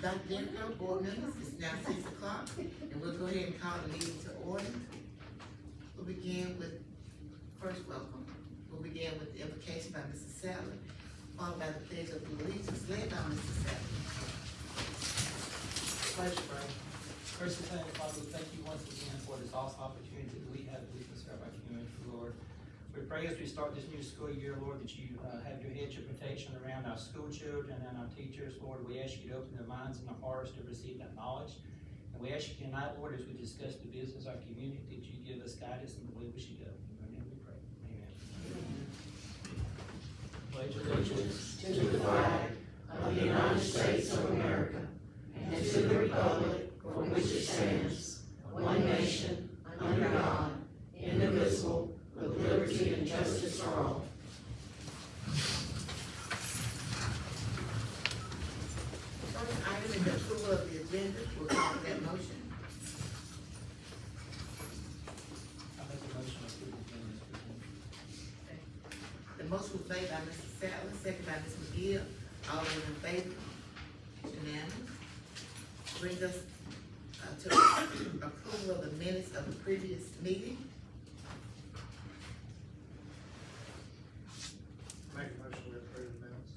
Dr. Denver, board members, it's now 6 o'clock, and we'll go ahead and call the meeting to order. We'll begin with first welcome. We'll begin with the invocation by Mrs. Sadler, followed by the pledge of allegiance led by Mrs. Sadler. Pleasure, brother. First, Heavenly Father, we thank you once again for this awesome opportunity that we have to serve our community, Lord. We pray as we start this new school year, Lord, that you have your hedge of protection around our school children and our teachers. Lord, we ask you to open their minds and their hearts to receive that knowledge. And we ask you tonight, Lord, as we discuss the business of our community, that you give us guidance in the way we should go. In your name we pray. Amen. Pledge allegiance to the flag of the United States of America and to the republic for which it stands, one nation, under God, indivisible, with liberty and justice for all. First item is the approval of the agenda. We'll call for that motion. I make a motion to approve the agenda. The motion was made by Mr. Sadler, second by Ms. McGill. All those in favor? Unanimous. Brings us to approval of the minutes of the previous meeting. Make a motion to approve the minutes.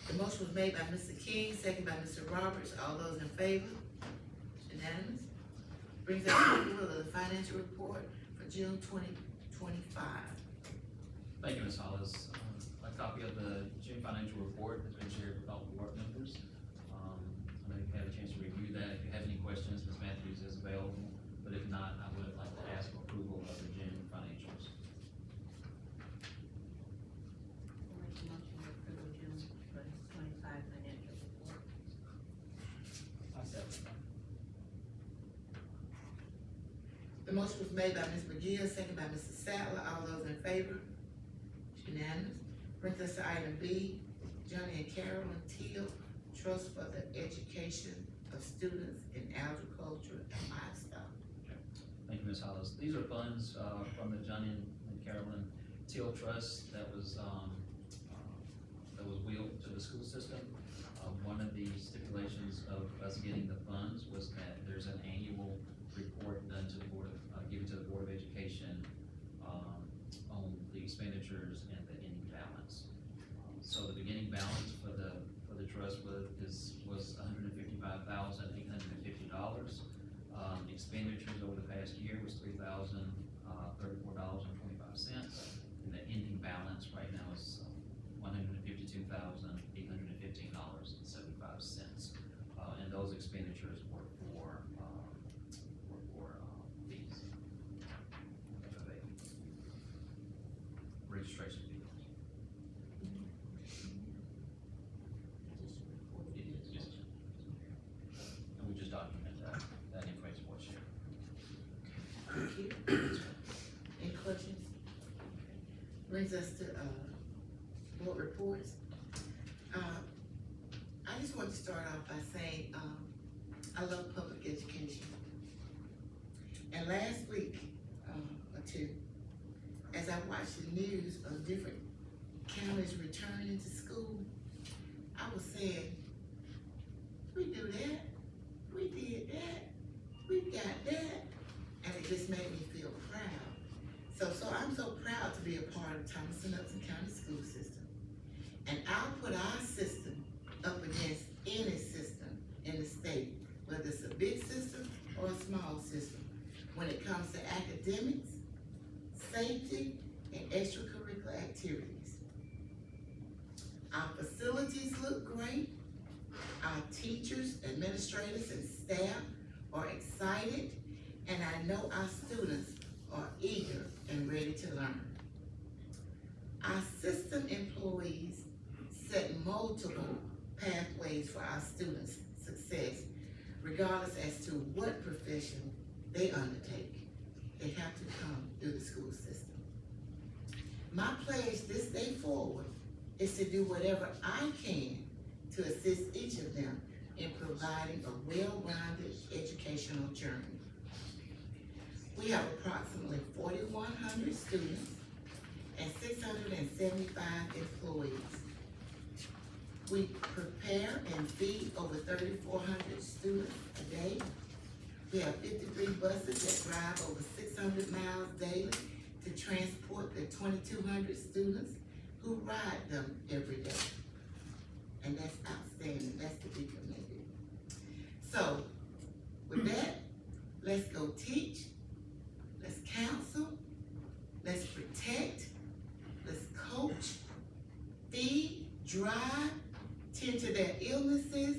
The motion was made by Mr. King, second by Mr. Roberts. All those in favor? Unanimous. Brings us to approval of the financial report for June 2025. Thank you, Ms. Hollis. A copy of the June financial report has been shared with all the board members. I know you've had a chance to review that. If you have any questions, Ms. Matthews is available, but if not, I would like to ask for approval of the June financials. I'll make a motion to approve the June 2025 financial report. I second that. The motion was made by Ms. McGill, second by Mr. Sadler. All those in favor? Unanimous. Brings us to item B, Johnny and Carolyn Teal, Trust for the Education of Students in Agriculture and Livestock. Thank you, Ms. Hollis. These are funds from the Johnny and Carolyn Teal Trust that was wheeled to the school system. One of the stipulations of us getting the funds was that there's an annual report done to the board of, given to the Board of Education on the expenditures and the ending balance. So the beginning balance for the trust was $155,850. Expenditures over the past year was $3,034.25, and the ending balance right now is $152,815.75. And those expenditures were for fees, FFA, registration fees. Yes. And we just document that information was shared. Thank you. Any questions? Brings us to, board reports. I just want to start off by saying, I love public education. And last week, or two, as I watched the news of different counties returning to school, I was saying, we do that, we did that, we got that, and it just made me feel proud. So I'm so proud to be a part of Thomas and Upton County School System. And I'll put our system up against any system in the state, whether it's a big system or a small system, when it comes to academics, safety, and extracurricular activities. Our facilities look great. Our teachers, administrators, and staff are excited, and I know our students are eager and ready to learn. Our system employees set multiple pathways for our students' success, regardless as to what profession they undertake. They have to come through the school system. My pledge this day forward is to do whatever I can to assist each of them in providing a well-rounded educational journey. We have approximately 4,100 students and 675 employees. We prepare and feed over 3,400 students a day. We have 53 buses that drive over 600 miles daily to transport the 2,200 students who ride them every day. And that's outstanding, that's to be commended. So, with that, let's go teach, let's counsel, let's protect, let's coach, feed, drive, tend to their illnesses,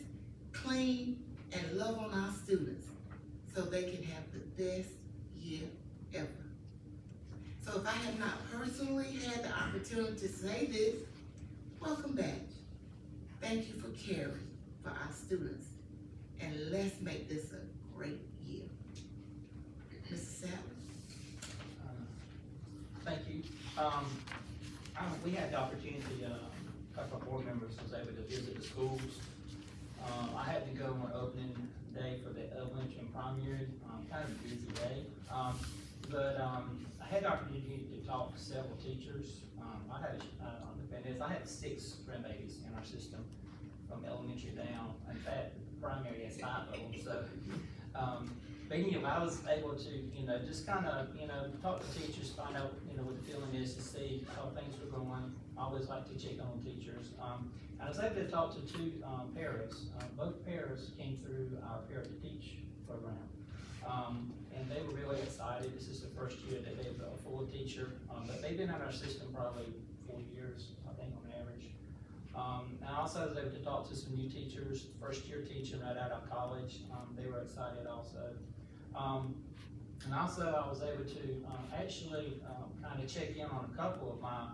clean, and love on our students so they can have the best year ever. So if I have not personally had the opportunity to say this, welcome back. Thank you for caring for our students, and let's make this a great year. Mrs. Savage? Thank you. We had the opportunity, a couple of board members was able to visit the schools. I had to go on opening day for the elementary and primary, kind of a busy day. But I had the opportunity to talk to several teachers. I had 6 grandbabies in our system from elementary down. In fact, primary has 5 of them, so. But anyway, I was able to, just kind of, talk to teachers, find out, what the feeling is to see how things were going. I always like to check on teachers. I was able to talk to 2 paras. Both paras came through our Para to Teach program. And they were really excited. This is the first year that they've a full teacher, but they've been in our system probably 4 years, I think, on average. And I also was able to talk to some new teachers, first year teaching right out of college. They were excited also. And also I was able to actually kind of check in on a couple of my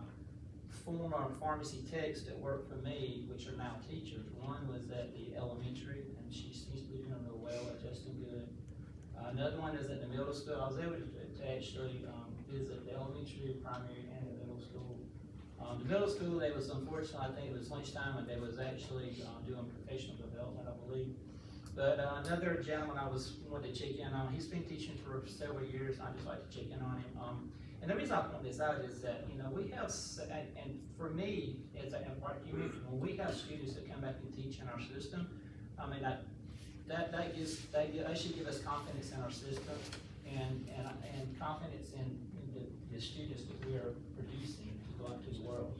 former pharmacy techs that work for me, which are now teachers. One was at the elementary, and she seems to be doing real well, adjusting good. Another one is at the middle school. I was able to actually visit the elementary, primary, and the middle school. The middle school, they was unfortunately, I think it was lunchtime, and they was actually doing professional development, I believe. But another gentleman I wanted to check in on, he's been teaching for several years, and I just like to check in on him. And the reason I point this out is that, we have, and for me, as a community, when we have students that come back and teach in our system, I mean, that should give us confidence in our system and confidence in the students that we are producing to go out to the world.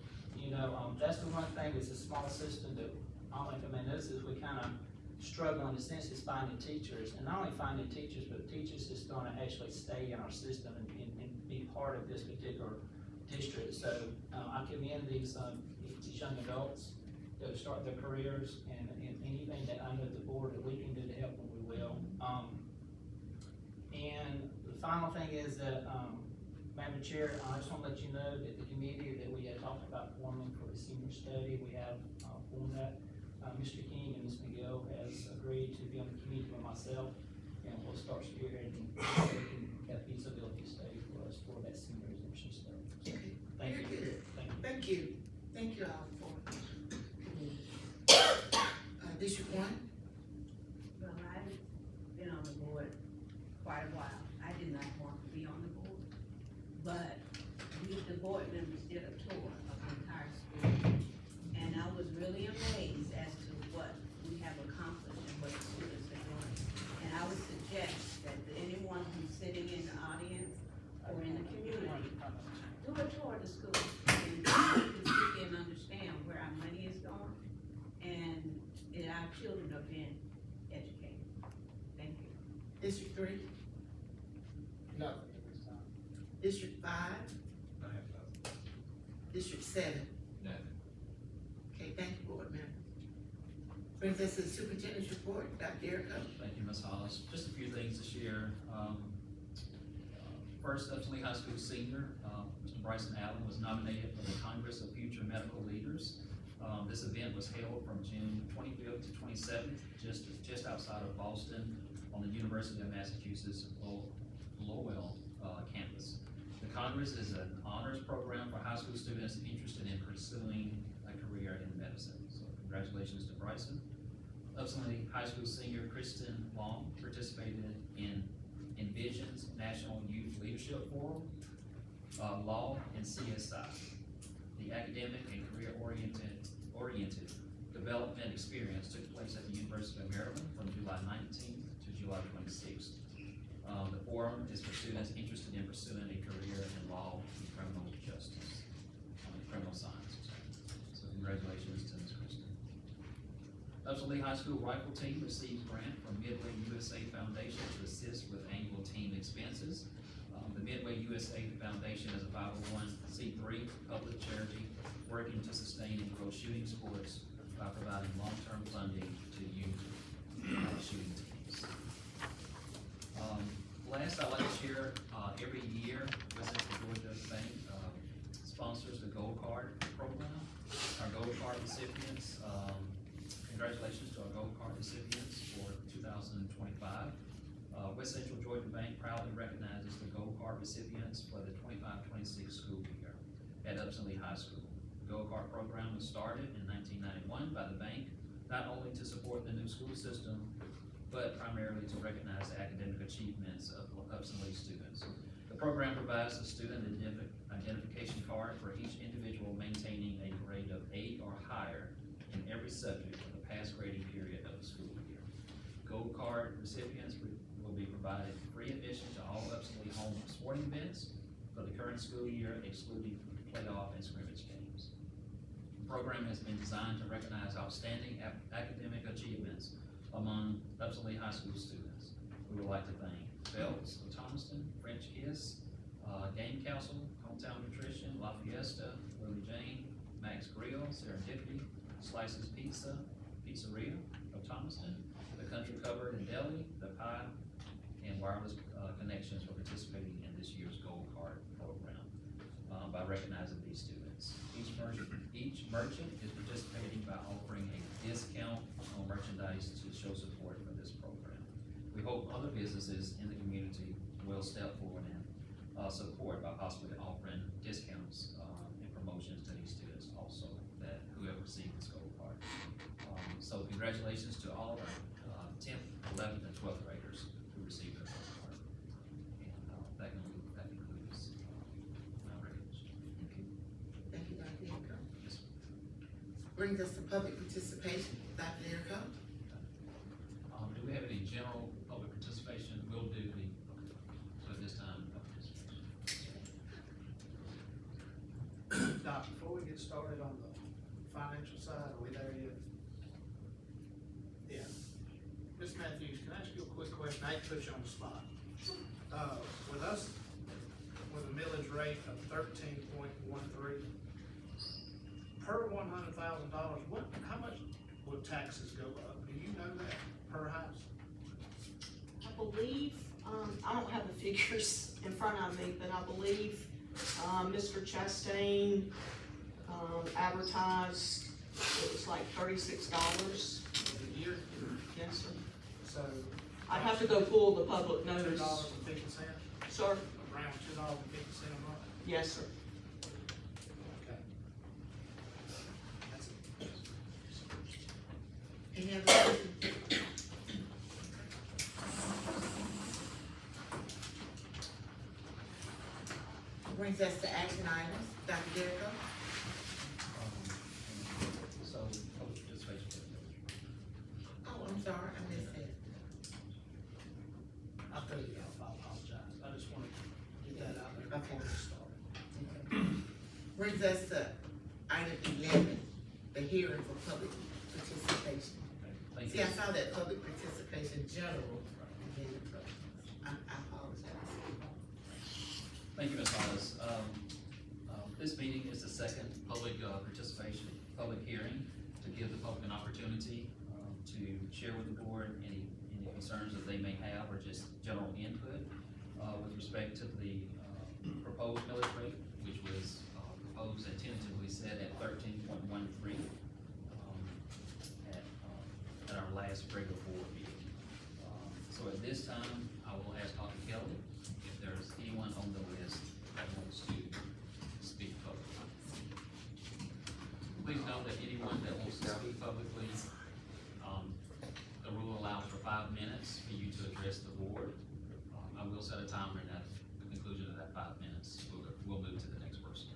That's the one thing, it's a small system that I don't think, this is, we kind of struggle in the sense is finding teachers, and not only finding teachers, but teachers that's gonna actually stay in our system and be part of this particular district. So, I commend these young adults that are starting their careers, and anything that under the board that we can do to help them, we will. And the final thing is that, Madam Chair, I just want to let you know that the committee that we had talked about forming for the senior study, we have formed that. Mr. King and Ms. Miguel has agreed to be on the committee with myself, and we'll start spearheading that feasibility study for us for that senior exemption study. Thank you. Very good. Thank you. Thank you all for District 1. Well, I've been on the board quite a while. I did not want to be on the board, but the board members did a tour of the entire school, and I was really amazed as to what we have accomplished and what the students are doing. And I would suggest that anyone who's sitting in the audience or in the community, do a tour of the school, and you can see and understand where our money is going, and our children are being educated. Thank you. District 3, Nothing at this time. District 5, I have nothing. District 7. Nothing. Okay, thank you, board member. Brings us to the superintendent's report, Dr. Erica. Thank you, Ms. Hollis. Just a few things to share. First, Upton Lee High School senior, Mr. Bryson Allen was nominated for the Congress of Future Medical Leaders. This event was held from June 25th to 27th, just outside of Boston on the University of Massachusetts Lowell campus. The Congress is an honors program for high school students interested in pursuing a career in medicine. So congratulations to Bryson. Upton Lee High School senior Kristen Long participated in Envision's National Youth Leadership Forum, Law and CSI. The academic and career-oriented development experience took place at the University of Maryland from July 19th to July 26th. The forum is for students interested in pursuing a career in law and criminal justice, criminal science. So congratulations to Ms. Kristen. Upson Lee High School rifle team receives grant from Midway USA Foundation to assist with annual team expenses. The Midway USA Foundation is a 501c3 public charity working to sustain and grow shooting sports by providing long-term funding to youth shooting teams. Last, I'd like to share, every year, West Central Georgia Bank sponsors the Gold Card program. Our Gold Card recipients, congratulations to our Gold Card recipients for 2025. West Central Georgia Bank proudly recognizes the Gold Card recipients for the 25-26 school year at Upson Lee High School. The Gold Card program was started in 1991 by the bank, not only to support the new school system, but primarily to recognize the academic achievements of Upson Lee students. The program provides the student identification card for each individual maintaining a grade of 8 or higher in every subject for the past grading period of the school year. Gold Card recipients will be provided free admission to all Upson Lee home sporting events for the current school year, excluding playoff and scrimmage games. The program has been designed to recognize outstanding academic achievements among Upson Lee High School students. We would like to thank Phelps of Thomaston, French Kiss, Game Council, Hometown Nutrition, La Fiesta, Lily Jane, Max Grill, Serendipity, Slices Pizza, Pizzeria of Thomaston, The Country Cupboard in Delhi, The Pie, and Wireless Connections for participating in this year's Gold Card program by recognizing these students. Each merchant is participating by offering a discount on merchandise to show support for this program. We hope other businesses in the community will step forward and support by possibly offering discounts and promotions to these students also, that whoever receives this Gold Card. So congratulations to all of our 10th, 11th, and 12th graders who received their Gold Card. And that concludes my recommendation. Thank you, Dr. Erica. Yes, sir. Brings us to public participation, Dr. Erica. Do we have any general public participation? We'll do the, so at this time, public participation. Doc, before we get started on the financial side, are we there yet? Yeah. Ms. Matthews, can I ask you a quick question? I hate to put you on the spot. With us, with a millage rate of 13.13, per $100,000, how much would taxes go up? Do you know that per house? I believe, I don't have the figures in front of me, but I believe, Mr. Chastain, advertised, it was like $36. A year? Yes, sir. So. I'd have to go pull the public notice. $2.50? Sir? Around $2.50 a month? Yes, sir. Okay. That's it. Any other questions? Brings us to action items, Dr. Erica. So, public participation. Oh, I'm sorry, I missed that. I'll tell you, I apologize. I just wanted to get that out there before we start. Brings us to item 11, the hearing for public participation. Thank See, you. I saw that public participation general. I apologize. Thank you, Ms. Hollis. This meeting is the second public participation, public hearing to give the public an opportunity to share with the board any concerns that they may have or just general input with respect to the proposed millage rate, which was proposed and tentatively set at 13.13 at our last regular board meeting. So at this time, I will ask Dr. Kelly if there's anyone on the list that wants to speak publicly. Please note that anyone that wants to speak publicly, the rule allows for 5 minutes for you to address the board. I will set a timer, and at the conclusion of that 5 minutes, we'll move to the next person.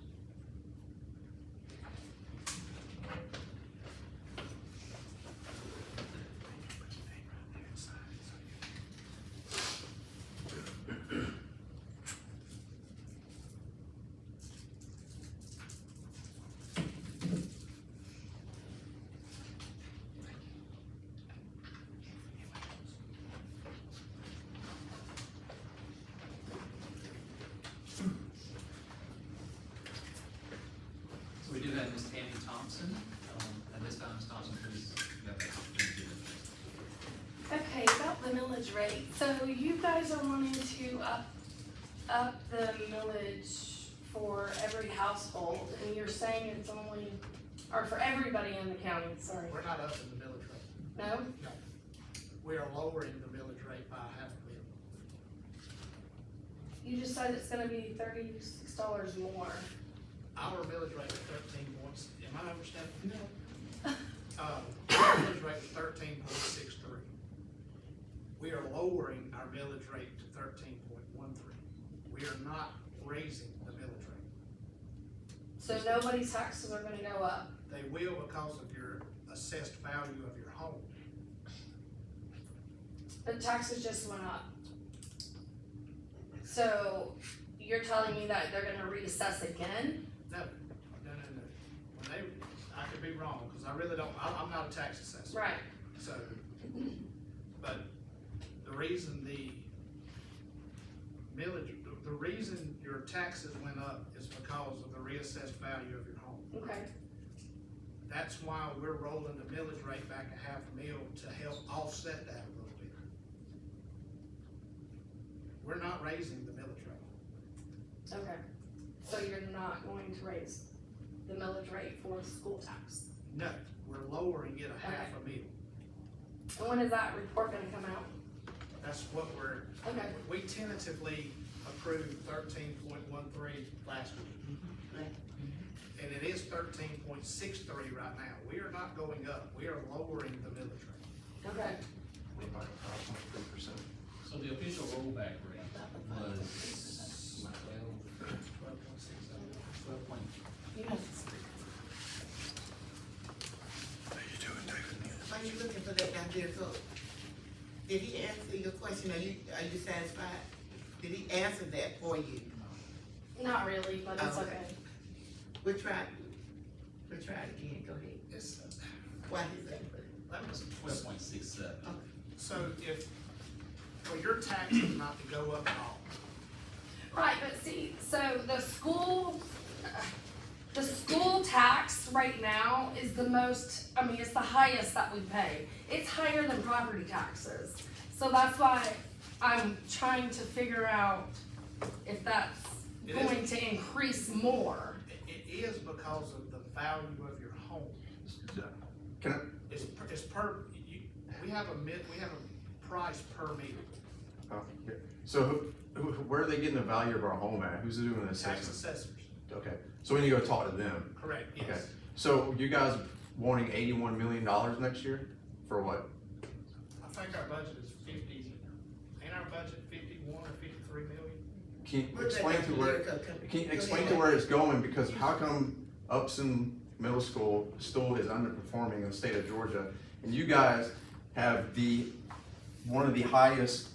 have Ms. Tammy Thompson. At this time, Ms. Thompson, please, you have the opportunity to Okay, about the millage rate, so you guys are wanting to up the millage for every household, and you're saying it's only, or for everybody in the county, sorry, We're not upping the millage rate. no? We are lowering the millage rate by half a mil. You just said it's gonna be $36 more. Our millage rate is 13 points, am I understanding? No. Our millage rate is 13.63. We are lowering our millage rate to 13.13. We are not raising the millage rate. So nobody's taxes are gonna go up. They will because of your assessed value of your home. But taxes just went up. So you're telling me that they're gonna reassess again? No. When they, I could be wrong, because I really don't, I'm not a tax assessor. Right. So, but the reason the millage, the reason your taxes went up is because of the reassessed value of your home. Okay, That's why we're rolling the millage rate back a half a mil to help offset that a little bit. We're not raising the millage rate. okay. So you're not going to raise the millage rate for school tax? No, we're lowering it a half a mil. And when is that report gonna come out? That's what we're, Okay, we tentatively approved 13.13 last week. And it is 13.63 right now. We are not going up, we are lowering the millage rate. okay. So the official rollback rate was 12 point. You have Are you looking for that down there, so, did he answer your question, are you satisfied? Did he answer that for you? not really, but it's Okay. okay. We'll try it again, go ahead. It's, Why is that? that was, 12.67. so if, for your taxes not to go up at all, Right, but see, so the school tax right now is the most, I mean, it's the highest that we pay. It's higher than property taxes. So that's why I'm trying to figure out if that's It is. going to increase more. it is because of the value of your home. Can I, It's per, we have a price per meter. yeah. So where are they getting the value of our home at? Who's doing the Tax assessment? assessors, Okay, so we need to go talk to them. correct, Okay, yes. so you guys wanting $81 million next year? For what? I think our budget is 50, ain't our budget 51 or 53 million? Can you We'll let explain Dr. to where, Lyrica come- can you go explain ahead. to where it's going? Because how come Upson Middle School still is underperforming in the state of Georgia? And you guys have one of the highest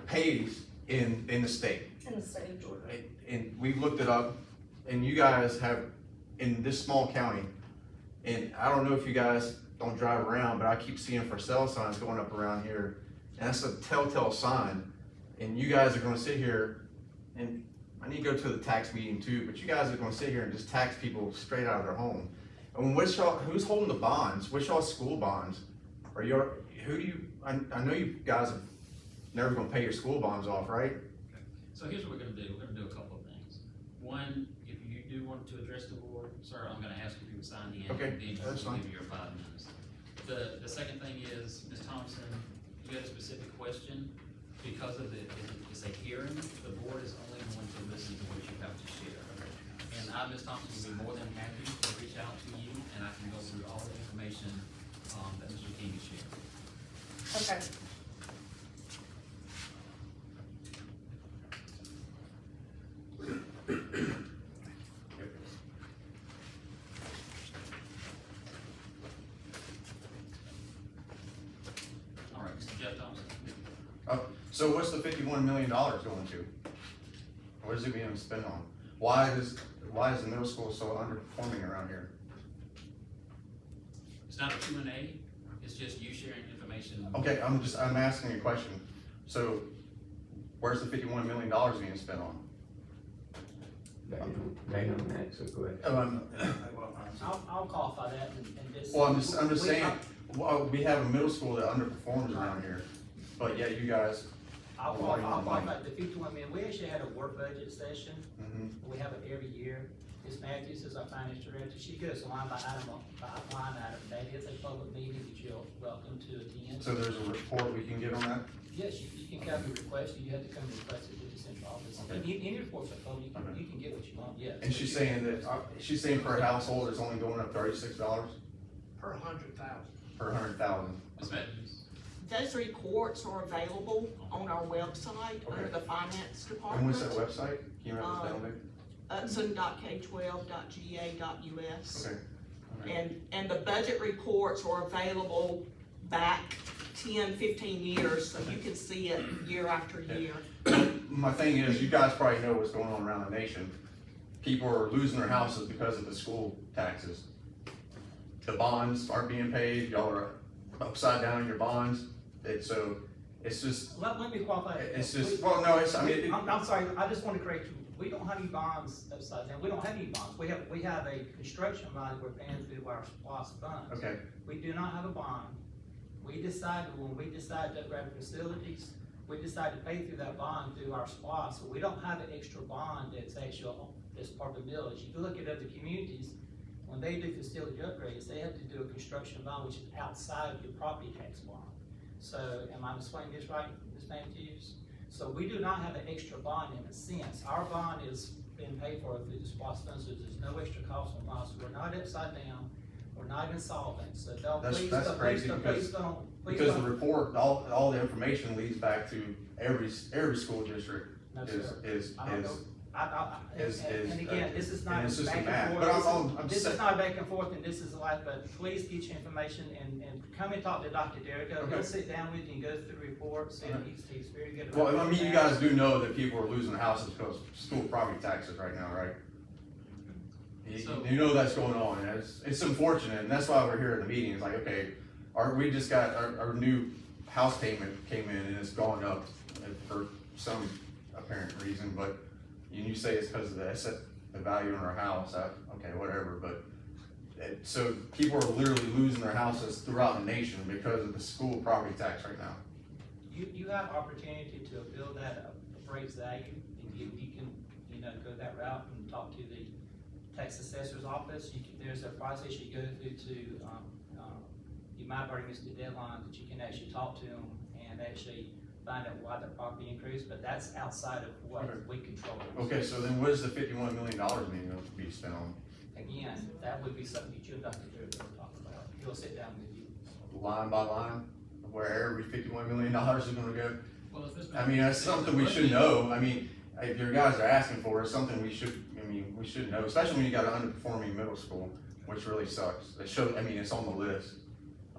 pays in the state. In the state of Georgia. And we've looked it up, and you guys have, in this small county, and I don't know if you guys don't drive around, but I keep seeing for sale signs going up around here, and that's a telltale sign. And you guys are gonna sit here, and I need to go to the tax meeting too, but you guys are gonna sit here and just tax people straight out of their home. And who's holding the bonds? Which y'all school bonds? I know you guys have never gonna pay your school bonds off, right? So here's what we're gonna do, we're gonna do a couple of things. One, if you do want to address the board, sir, I'm gonna ask if you would sign in. Okay, then that's we'll fine. give you your 5 minutes. The second thing is, Ms. Thompson, you had a specific question, because of it's a hearing, the board is only going to listen to what you have to share. And I, Ms. Thompson, will be more than happy to reach out to you, and I can go through all the information, that Mr. King has shared. Okay. All right, Mr. Jeff Thompson. So what's the $51 million going to? What is it being spent on? Why is the middle school so underperforming around here? It's not a Q&A, it's just you sharing information. Okay, I'm asking you a question. So where's the $51 million being spent on? They don't answer questions. I'll qualify that and just. Well, I'm just we- saying, well, we have a middle school that underperforms around here, but yeah, you guys, I'll qualify the 51 million. We actually had a work budget session. mhm. We have it every year. Ms. Matthews is our finance director. She goes line by line item. That is a public meeting that you're welcome to attend. So there's a report we can get on that? Yes, you can come and request it. You have to come and request it to the central office. Okay. Any reports are public, you can get what you want, yes. And she's saying that, she's saying per household, it's only going up $36 Per 100,000. per 100,000. Ms. Matthews? Those reports are available on our website under Okay. the finance And department. what's that website? Can you remember this down there? Upson.k12.ga.us. Okay. And the budget reports are available back 10, 15 years, so you can see it year after year. My thing is, you guys probably know what's going on around the nation. People are losing their houses because of the school taxes. The bonds aren't being paid, y'all are upside down in your bonds. It's just, Let me qualify. it's just, well, no, it's, I mean, it- I'm sorry, I just want to correct you. We don't have any bonds upside down. We don't have any bonds. We have a construction bond that we're paying through our SPOS funds. okay, We do not have a bond. When we decide to upgrade facilities, we decide to pay through that bond through our SPOS. So we don't have an extra bond that's part of the millage. If you look at other communities, when they do facility upgrades, they have to do a construction bond, which is outside of your property tax bond. So, am I explaining this right, Ms. Matthews? So we do not have an extra bond in a sense. Our bond is being paid for through the SPOS funds, so there's no extra cost on bonds. So we're not upside down, we're not insolvent, so don't, That's- please, that's don't, crazy please because- don't. because the report, all the information leads back to every school district No, is, sir. is, I don't know. And again, this is not and it's just a back math. and But I'm forth, this just is not back and forth, and this is life, but please get your information and come and talk to Dr. Derrick. Okay. He'll sit down with you and go through the reports, and he's very good. Well, about I mean, you that. guys do know that people are losing their houses because of school property taxes right now, right? You know that's going on, and it's unfortunate, and that's why we're here at the meeting, it's like, okay, we just got, our new house payment came in and it's gone up for some apparent reason, but you say it's because of the value in our house, okay, whatever, but so people are literally losing their houses throughout the nation because of the school property tax right now. You have opportunity to build that appraised value, and you can, go that route and talk to the tax assessor's office. There's a process you go through to, you might already missed the deadline, but you can actually talk to them and actually find out why their property increased, but that's outside of what we control. Okay, so then what does the $51 million mean to be spent on? Again, that would be something that you and Dr. Derrick will talk about. He'll sit down with you. Line by line, where every $51 million is gonna go? Well, if this. I mean, that's something we should know. I mean, if your guys are asking for it, it's something we should know, especially when you got an underperforming middle school, which really sucks. It's on the list.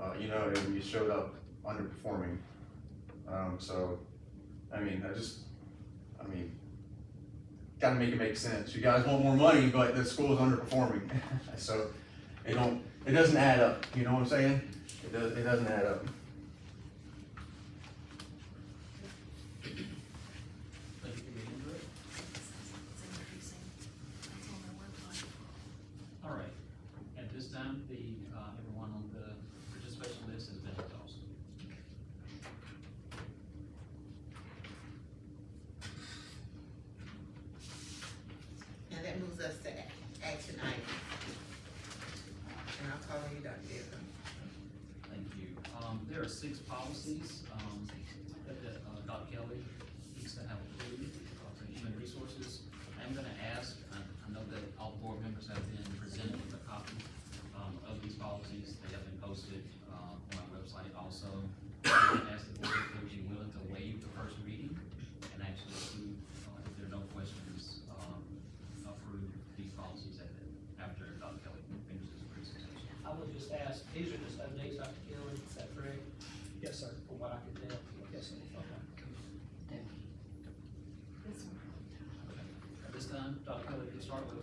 And you showed up underperforming. So, gotta make it make sense. You guys want more money, but the school's underperforming. So, it doesn't add up, you know what I'm saying? It doesn't add up. Thank you for getting into it. All right, at this time, everyone on the participation list has been exhausted. Now that moves us to action item. And I'll call you Dr. Derrick. Thank you. There are 6 policies, that Dr. Kelly needs to have approved, for human resources. I'm gonna ask, I know that all board members have been presented with a copy, of these policies. They have been posted, on our website also. I'm gonna ask the board if they would be willing to waive the first reading and actually approve, if there are no questions, approve these policies after Dr. Kelly finishes his presentation. I would just ask, these are just updates, Dr. Kelly, is that correct? Yes, sir. From what I could tell? Yes, sir. Okay. At this time, Dr. Kelly, can start with,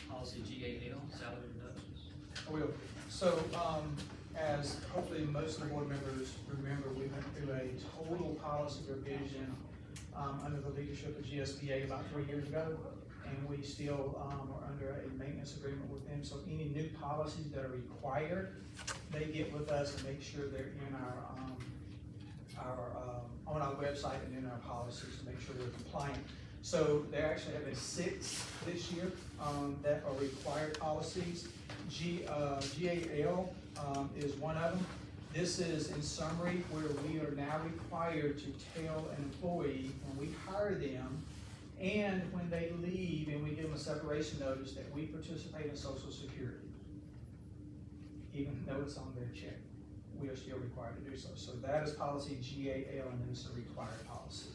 policy GAL, salary reductions. I will. So, as hopefully most of the board members remember, we went through a total policy revision, under the leadership of GSBA about 3 years ago. and we still, are under a maintenance agreement with them, so any new policies that are required, they get with us and make sure they're in on our website and in our policies to make sure they're compliant. So they actually have 6 this year, that are required policies. GAL, is one of them. This is in summary where we are now required to tell an employee when we hire them and when they leave and we give them a separation notice that we participate in Social Security. Even though it's on their check, we are still required to do so. So that is policy GAL, and it's a required policy.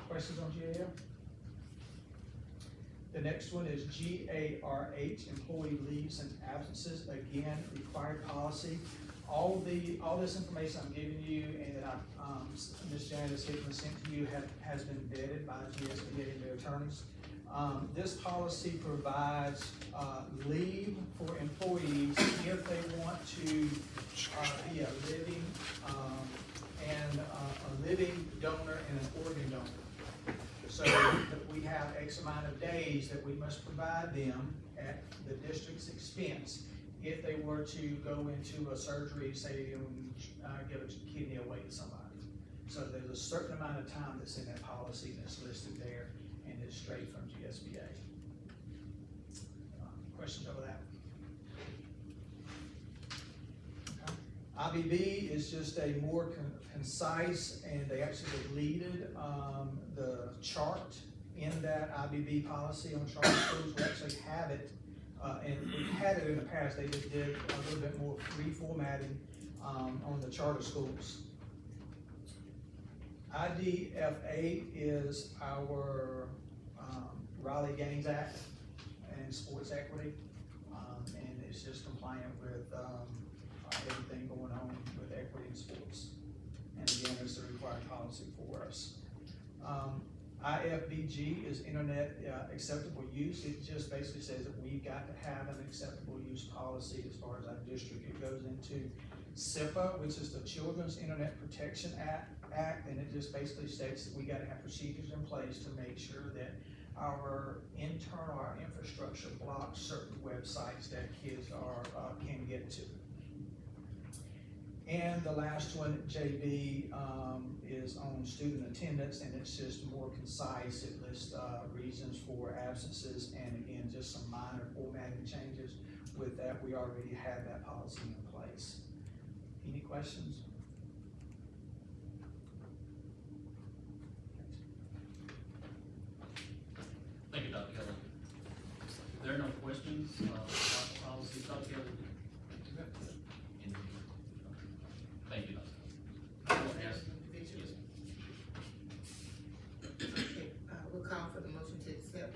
Questions on GAL? The next one is GARH, employee leaves and absences, again, required policy. All this information I'm giving you and that Ms. Janice Hickman sent to you has been vetted by GSBA and their attorneys. This policy provides, leave for employees if they want to, be a living, and a living donor and an organ donor. So that we have X amount of days that we must provide them at the district's expense if they were to go into a surgery, say, and give a kidney away to somebody. So there's a certain amount of time that's in that policy that's listed there, and it's straight from GSBA. Questions over that? Okay. IBB is just a more concise, and they actually deleted the chart in that IBB policy on charter schools. We actually have it, and we've had it in the past. They just did a little bit more reformatting on the charter schools. IDFA is our Raleigh Gaines Act and sports equity, and it's just compliant with everything going on with equity in sports. And again, it's a required policy for us. IFBG is internet acceptable use. It just basically says that we've got to have an acceptable use policy as far as our district. It goes into SIPA, which is the Children's Internet Protection Act, and it just basically states that we gotta have procedures in place to make sure that our infrastructure blocks certain websites that kids can get to. And the last one, JB, is on student attendance, and it's just more concise. It lists reasons for absences, and again, just some minor formatting changes. With that, we already have that policy in place. Any questions? Thank you, Dr. Kelly. If there are no questions, about the policy, Dr. Kelly? Thank you, Dr. Yes. Okay, we'll call for the motion to accept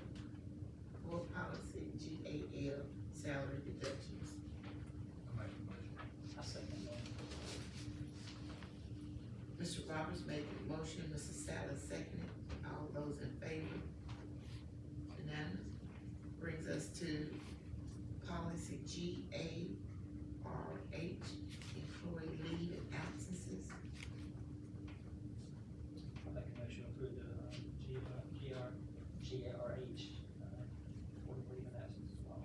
board policy GAL, salary deductions. I second that. Mr. Roberts made the motion, Mrs. Salas seconded. All those in favor? Unanimous. Brings us to policy GARH, employee leave and absences. I make a motion to approve the GARH, for leave and absence as well.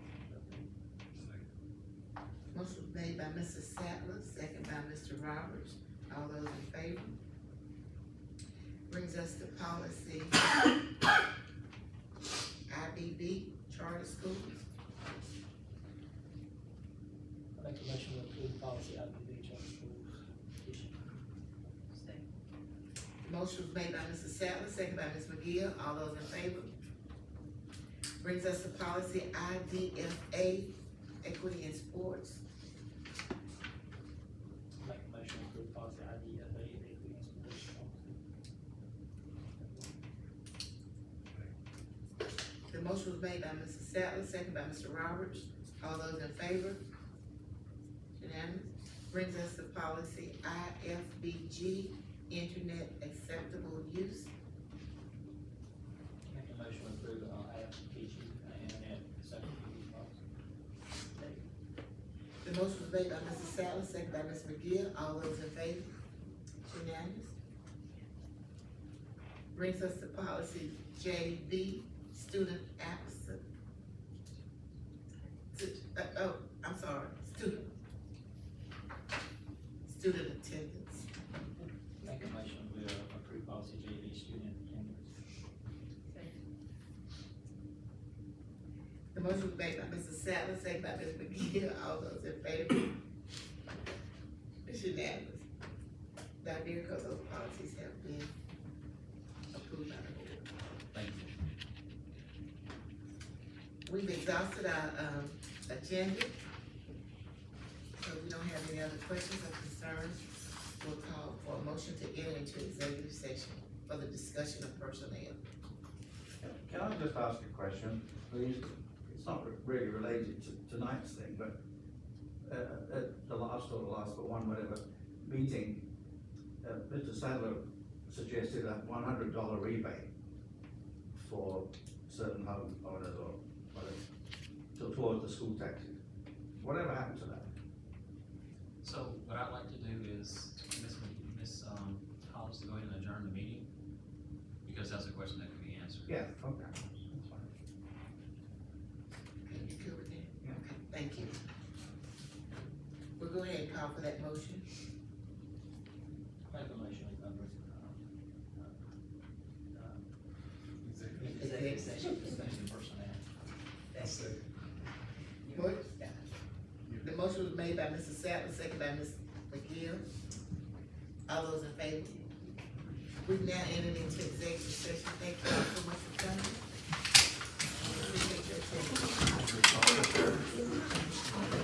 Motion made by Mrs. Sattler, second by Mr. Roberts. All those in favor? Brings us to policy IBB, charter schools. I make a motion to approve policy IBB charter schools issue. Motion was made by Mrs. Sattler, second by Ms. McGill. All those in favor? Brings us to policy IDFA, equity in sports. Make a motion to approve policy IDFA, equity and sports. The motion was made by Mrs. Sattler, second by Mr. Roberts. All those in favor? Unanimous. Brings us to policy IFBG, internet acceptable use. Make a motion to approve, IFBG, internet acceptable use policy. The motion was made by Mrs. Sattler, second by Ms. McGill. All those in favor? Unanimous. brings us to policy JB, student absent. I'm sorry, student attendance. Make a motion, we approve policy JV student attendance. The motion was made by Mr. Sadler, second by Ms. McGee, all those in favor? It's unanimous. That being because those policies have been approved by the board. Thank you. We've exhausted our, agenda. So we don't have any other questions or concerns. We'll call for a motion to enter into executive session for the discussion of personnel. Can I just ask a question, please? It's not really related to tonight's thing, but at the last but one, whatever, meeting, Mr. Sadler suggested a $100 rebate for certain home owners or whatever, towards the school taxes. Whatever happened to that? So what I'd like to do is, Ms. Hollis, to go ahead and adjourn the meeting, because that's a question that can be answered. Yeah, okay, that's fine. Okay, you good with that? Yeah. Okay, thank you. We'll go ahead and call for that motion. Make a motion, we cover, Executive session, discussion personnel. What? The motion was made by Mr. Sadler, second by Ms. McGill. All those in favor? We've now entered into executive session. Thank you all so much for coming. Appreciate your attention.